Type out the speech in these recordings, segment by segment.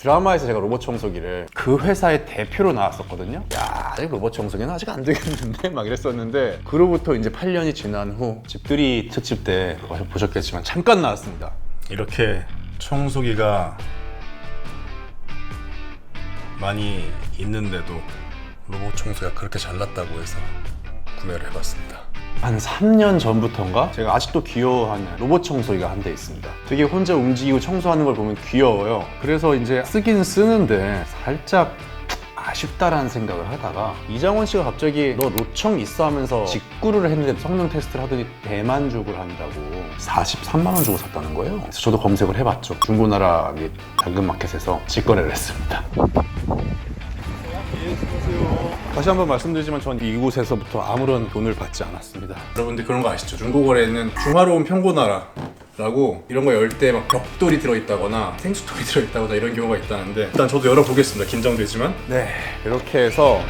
드라마에서 제가 로봇 청소기를 그 회사의 대표로 나왔었거든요. 야, 아직 로봇 청소기는 아직 안 되겠는데 막 이랬었는데, 그로부터 이제 8년이 지난 후 집들이 특집 때 보셨겠지만 잠깐 나왔습니다. 이렇게 청소기가 많이 있는데도 로봇 청소기가 그렇게 잘났다고 해서 구매를 해봤습니다. 한 3년 전부터인가 제가 아직도 귀여워하는 로봇 청소기가 한 대 있습니다. 되게 혼자 움직이고 청소하는 걸 보면 귀여워요. 그래서 이제 쓰긴 쓰는데 살짝 아쉽다라는 생각을 하다가 이장원 씨가 갑자기 너 로청 있어 하면서 직구를 했는데 성능 테스트를 하더니 대만족을 한다고 43만 원 주고 샀다는 거예요. 그래서 저도 검색을 해봤죠. 중고나라 및 당근마켓에서 직거래를 했습니다. 다시 한번 말씀드리지만 전 이곳에서부터 아무런 돈을 받지 않았습니다. 여러분들 그런 거 아시죠? 중고거래에는 중화로운 평고나라라고 이런 거 열 때 막 벽돌이 들어있다거나 생수통이 들어있다거나 이런 경우가 있다는데, 일단 저도 열어보겠습니다. 긴장되지만. 네, 이렇게 해서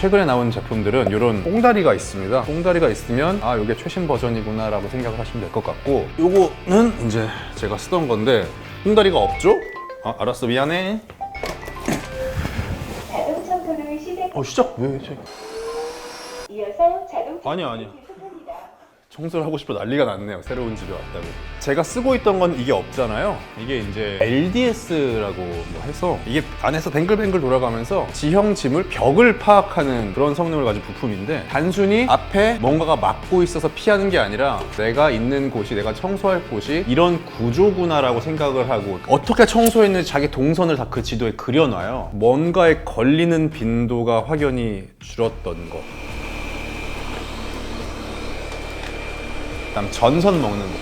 최근에 나온 제품들은 이런 꽁다리가 있습니다. 꽁다리가 있으면 아, 이게 최신 버전이구나 라고 생각을 하시면 될 것 같고, 요거는 이제 제가 쓰던 건데 꽁다리가 없죠? 아, 알았어, 미안해. 자동 청소를 시작. 시작. 왜? 이어서 자동 아니야. 계속합니다. 청소를 하고 싶어 난리가 났네요. 새로운 집에 왔다고. 제가 쓰고 있던 건 이게 없잖아요. 이게 이제 LDS라고 뭐 해서 이게 안에서 뱅글뱅글 돌아가면서 지형 지물 벽을 파악하는 그런 성능을 가진 부품인데, 단순히 앞에 뭔가가 막고 있어서 피하는 게 아니라 내가 있는 곳이, 내가 청소할 곳이 이런 구조구나라고 생각을 하고 어떻게 청소했는지 자기 동선을 다 그 지도에 그려놔요. 뭔가에 걸리는 빈도가 확연히 줄었던 거. 그다음 전선 먹는 거.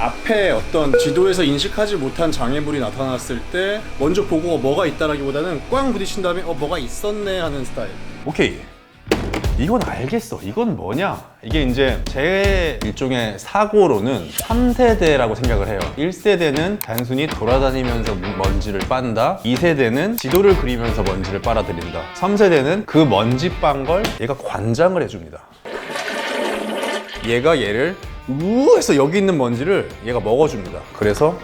앞에 어떤 지도에서 인식하지 못한 장애물이 나타났을 때 먼저 보고 뭐가 있다라기보다는 꽝 부딪힌 다음에 뭐가 있었네 하는 스타일. 오케이. 이건 알겠어. 이건 뭐냐? 이게 이제 제 일종의 사고로는 3세대라고 생각을 해요. 1세대는 단순히 돌아다니면서 먼지를 빤다. 2세대는 지도를 그리면서 먼지를 빨아들인다. 3세대는 그 먼지 빤 걸 얘가 관장을 해줍니다. 얘가 얘를 우에서 여기 있는 먼지를 얘가 먹어줍니다. 그래서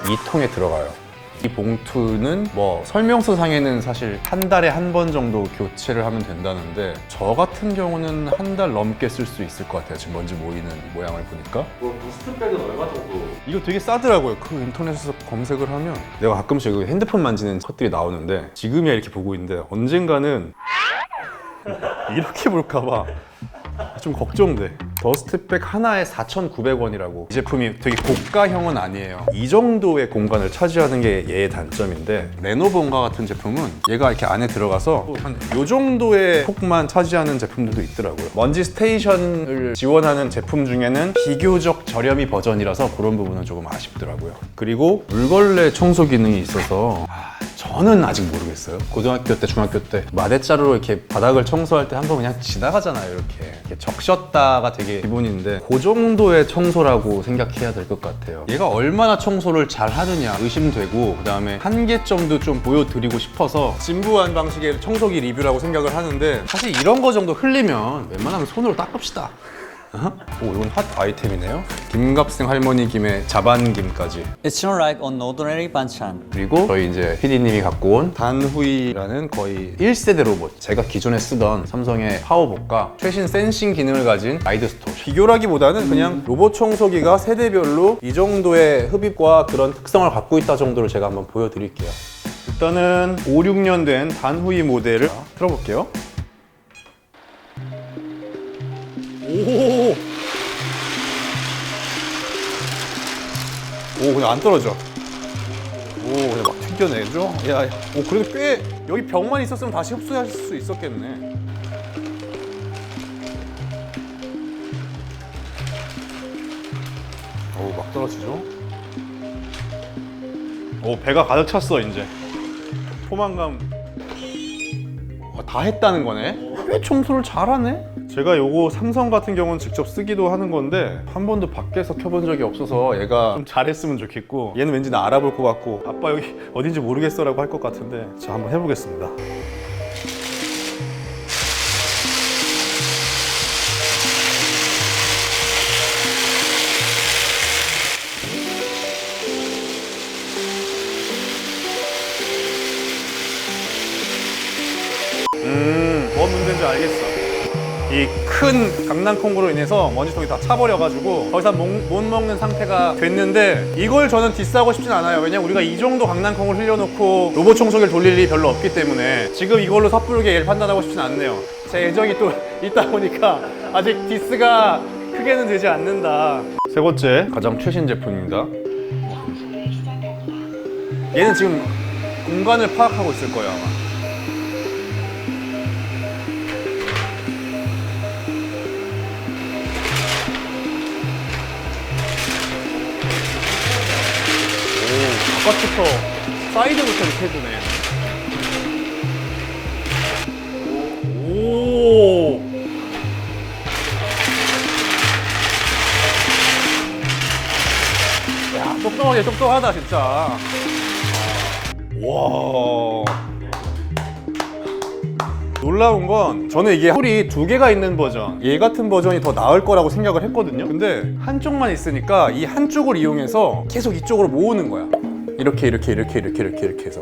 이 통에 들어가요. 이 봉투는 뭐 설명서 상에는 사실 한 달에 한 번 정도 교체를 하면 된다는데, 저 같은 경우는 한 달 넘게 쓸 수 있을 것 같아요. 지금 먼지 모이는 모양을 보니까. 부스트백은 얼마 정도? 이거 되게 싸더라고요. 그 인터넷에서 검색을 하면 내가 가끔씩 여기 핸드폰 만지는 컷들이 나오는데, 지금이야 이렇게 보고 있는데 언젠가는 이렇게 볼까봐 좀 걱정돼. 더스트백 하나에 4,900원이라고. 이 제품이 되게 고가형은 아니에요. 이 정도의 공간을 차지하는 게 얘의 단점인데, 레노버인가 같은 제품은 얘가 이렇게 안에 들어가서 한 요 정도의 폭만 차지하는 제품들도 있더라고요. 먼지 스테이션을 지원하는 제품 중에는 비교적 저렴이 버전이라서 그런 부분은 조금 아쉽더라고요. 그리고 물걸레 청소 기능이 있어서 저는 아직 모르겠어요. 고등학교 때, 중학교 때 마대자루로 이렇게 바닥을 청소할 때 한번 그냥 지나가잖아요. 이렇게 적셨다가 되게 기본인데, 그 정도의 청소라고 생각해야 될 것 같아요. 얘가 얼마나 청소를 잘 하느냐 의심되고, 그 다음에 한계점도 좀 보여드리고 싶어서 진부한 방식의 청소기 리뷰라고 생각을 하는데, 사실 이런 거 정도 흘리면 웬만하면 손으로 닦읍시다. 오, 이건 핫 아이템이네요. 김갑생 할머니 김에 자반김까지. It's not like an ordinary 반찬. 그리고 저희 이제 PD님이 갖고 온 단후이라는 거의 1세대 로봇. 제가 기존에 쓰던 삼성의 파워복과 최신 센싱 기능을 가진 라이드스토어. 비교라기보다는 그냥 로봇 청소기가 세대별로 이 정도의 흡입과 그런 특성을 갖고 있다 정도를 제가 한번 보여드릴게요. 일단은 5, 6년 된 단후이 모델을 틀어볼게요. 오, 그냥 안 떨어져. 오, 그냥 막 튕겨내죠? 야, 오, 그래도 꽤 여기 벽만 있었으면 다시 흡수할 수 있었겠네. 오, 막 떨어지죠? 오, 배가 가득 찼어, 이제. 포만감. 다 했다는 거네? 꽤 청소를 잘하네? 제가 요거 삼성 같은 경우는 직접 쓰기도 하는 건데 한 번도 밖에서 켜본 적이 없어서 얘가 좀 잘했으면 좋겠고, 얘는 왠지 나 알아볼 것 같고 아빠 여기 어딘지 모르겠어 라고 할 것 같은데, 자 한번 해보겠습니다. 지금 강낭콩으로 인해서 먼지통이 다 차버려가지고 더 이상 못 먹는 상태가 됐는데 이걸 저는 디스하고 싶진 않아요. 왜냐면 우리가 이 정도 강낭콩을 흘려놓고 로봇 청소기를 돌릴 일이 별로 없기 때문에 지금 이걸로 섣부르게 얘를 판단하고 싶진 않네요. 제 애정이 또 있다 보니까 아직 디스가 크게는 되지 않는다. 세 번째 가장 최신 제품입니다. 얘는 지금 공간을 파악하고 있을 거예요 아마. 오, 바깥부터 사이드부터 이렇게 해주네. 오. 야, 똑똑하게 똑똑하다 진짜. 와. 놀라운 건 저는 이게 홀이 두 개가 있는 버전, 얘 같은 버전이 더 나을 거라고 생각을 했거든요. 근데 한쪽만 있으니까 이 한쪽을 이용해서 계속 이쪽으로 모으는 거야. 이렇게 해서.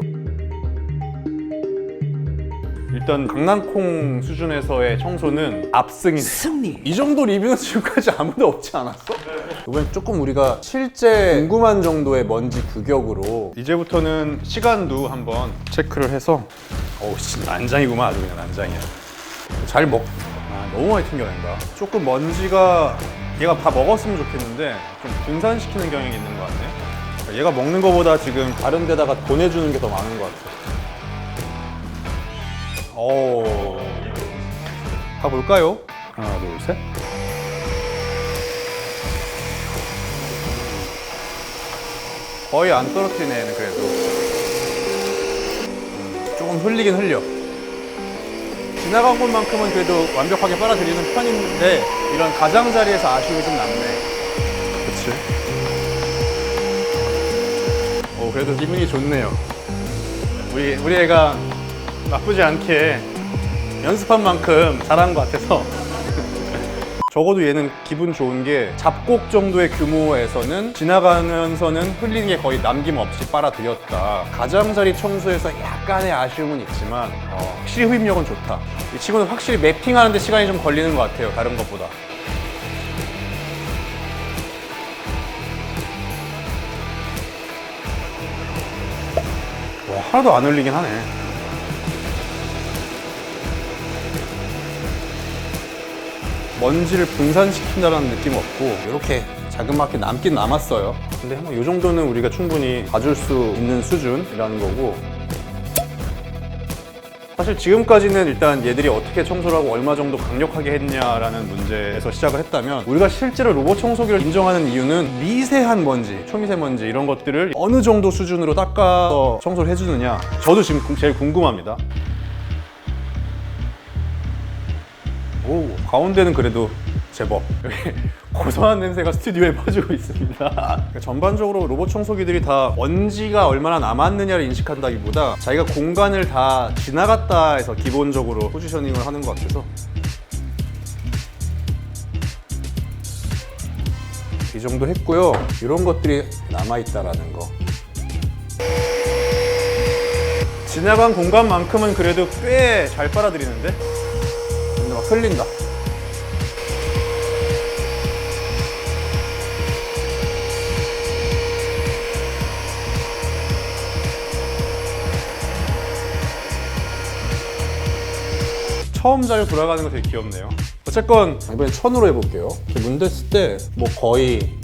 일단 강낭콩 수준에서의 청소는 압승이네. 승리. 이 정도 리뷰는 지금까지 아무도 없지 않았어? 이번엔 조금 우리가 실제 궁금한 정도의 먼지 규격으로 이제부터는 시간도 한번 체크를 해서 어우 씨 난장이구만. 아주 그냥 난장이야. 잘 너무 많이 튕겨낸다. 조금 먼지가 얘가 다 먹었으면 좋겠는데 좀 분산시키는 경향이 있는 것 같네. 얘가 먹는 거보다 지금 다른 데다가 보내주는 게 더 많은 것 같아. 오. 가볼까요? 하나, 둘, 셋. 거의 안 떨어뜨리네, 얘는 그래도. 조금 흘리긴 흘려. 지나간 곳만큼은 그래도 완벽하게 빨아들이는 편인데 이런 가장자리에서 아쉬움이 좀 남네. 그치? 오, 그래도 기분이 좋네요. 우리 애가 나쁘지 않게 연습한 만큼 잘한 것 같아서 적어도 얘는 기분 좋은 게 잡곡 정도의 규모에서는 지나가면서는 흘리는 게 거의 남김없이 빨아들였다. 가장자리 청소에서 약간의 아쉬움은 있지만 확실히 흡입력은 좋다. 이 친구는 확실히 매핑하는 데 시간이 좀 걸리는 것 같아요. 다른 것보다. 와, 하나도 안 흘리긴 하네. 먼지를 분산시킨다는 느낌 없고 이렇게 자그맣게 남긴 남았어요. 근데 뭐 이 정도는 우리가 충분히 봐줄 수 있는 수준이라는 거고, 사실 지금까지는 일단 얘들이 어떻게 청소를 하고 얼마 정도 강력하게 했냐라는 문제에서 시작을 했다면, 우리가 실제로 로봇 청소기를 인정하는 이유는 미세한 먼지, 초미세먼지 이런 것들을 어느 정도 수준으로 닦아서 청소를 해주느냐. 저도 지금 제일 궁금합니다. 오, 가운데는 그래도 제법 고소한 냄새가 스튜디오에 퍼지고 있습니다. 전반적으로 로봇 청소기들이 다 먼지가 얼마나 남았느냐를 인식한다기보다 자기가 공간을 다 지나갔다 해서 기본적으로 포지셔닝을 하는 것 같아서 이 정도 했고요. 이런 것들이 남아있다라는 거. 지나간 공간만큼은 그래도 꽤 잘 빨아들이는데? 근데 막 흘린다. 처음 자리로 돌아가는 거 되게 귀엽네요. 어쨌건 이번엔 천으로 해볼게요. 문 댔을 때 뭐 거의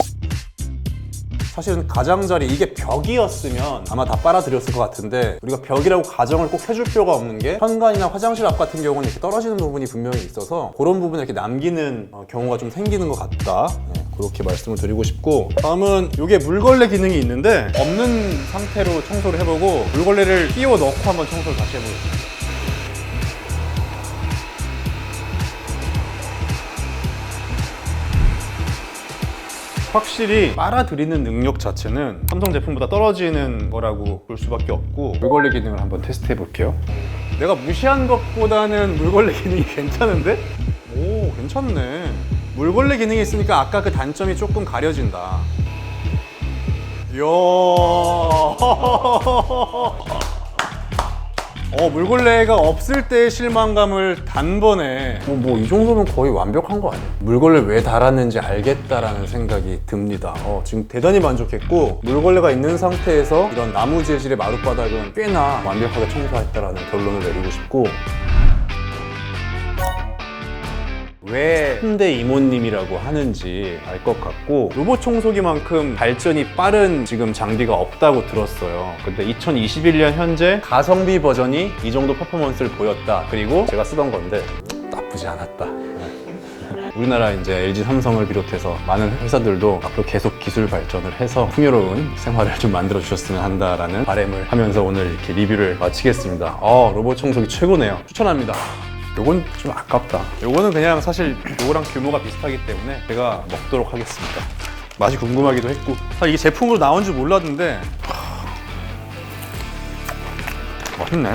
사실은 가장자리, 이게 벽이었으면 아마 다 빨아들였을 것 같은데, 우리가 벽이라고 가정을 꼭 해줄 필요가 없는 게 현관이나 화장실 앞 같은 경우는 이렇게 떨어지는 부분이 분명히 있어서 그런 부분을 이렇게 남기는 경우가 좀 생기는 것 같다. 네, 그렇게 말씀을 드리고 싶고, 다음은 이게 물걸레 기능이 있는데 없는 상태로 청소를 해보고 물걸레를 끼워 넣고 한번 청소를 다시 해보겠습니다. 확실히 빨아들이는 능력 자체는 삼성 제품보다 떨어지는 거라고 볼 수밖에 없고, 물걸레 기능을 한번 테스트 해볼게요. 내가 무시한 것보다는 물걸레 기능이 괜찮은데? 오, 괜찮네. 물걸레 기능이 있으니까 아까 그 단점이 조금 가려진다. 이야. 물걸레가 없을 때의 실망감을 단번에 뭐 이 정도면 거의 완벽한 거 아니에요? 물걸레 왜 달았는지 알겠다라는 생각이 듭니다. 지금 대단히 만족했고 물걸레가 있는 상태에서 이런 나무 재질의 마룻바닥은 꽤나 완벽하게 청소했다라는 결론을 내리고 싶고 왜 현대 이모님이라고 하는지 알 것 같고 로봇 청소기만큼 발전이 빠른 지금 장비가 없다고 들었어요. 근데 2021년 현재 가성비 버전이 이 정도 퍼포먼스를 보였다. 그리고 제가 쓰던 건데 나쁘지 않았다. 우리나라 이제 LG 삼성을 비롯해서 많은 회사들도 앞으로 계속 기술 발전을 해서 풍요로운 생활을 좀 만들어 주셨으면 한다라는 바람을 하면서 오늘 이렇게 리뷰를 마치겠습니다. 로봇 청소기 최고네요. 추천합니다. 요건 좀 아깝다. 요거는 그냥 사실 요거랑 규모가 비슷하기 때문에 제가 먹도록 하겠습니다. 맛이 궁금하기도 했고 사실 이게 제품으로 나온 줄 몰랐는데 맛있네.